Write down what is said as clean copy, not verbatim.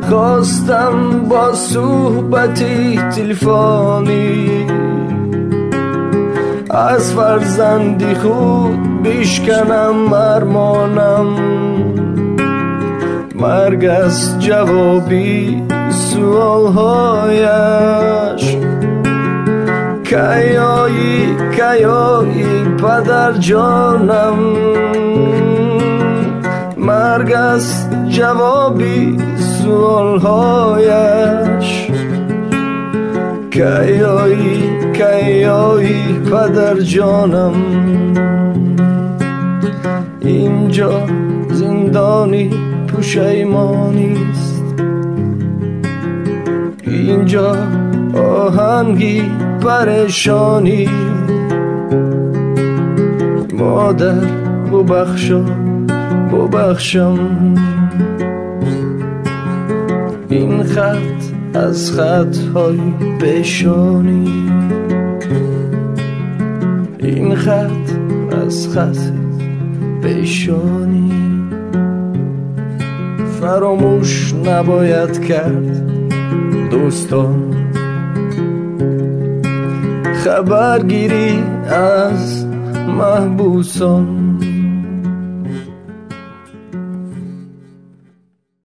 خواستم با صحبتی تلفنی از فرزندی خود بشکنم ارمانم. مرگ از جوابی سوالهایش، کیایی کیایی پدر جانم. مرگ از جوابی سوالهایش، کیایی کیایی پدر جانم. اینجا زندانی پشیمانیست، اینجا آهنگی پریشانی. مادر ببخشا ببخشم، این خط از خطهای پیشانی، این خط از خط پیشانی. فراموش نباید کرد دوستان، خبرگیری از محبوسان.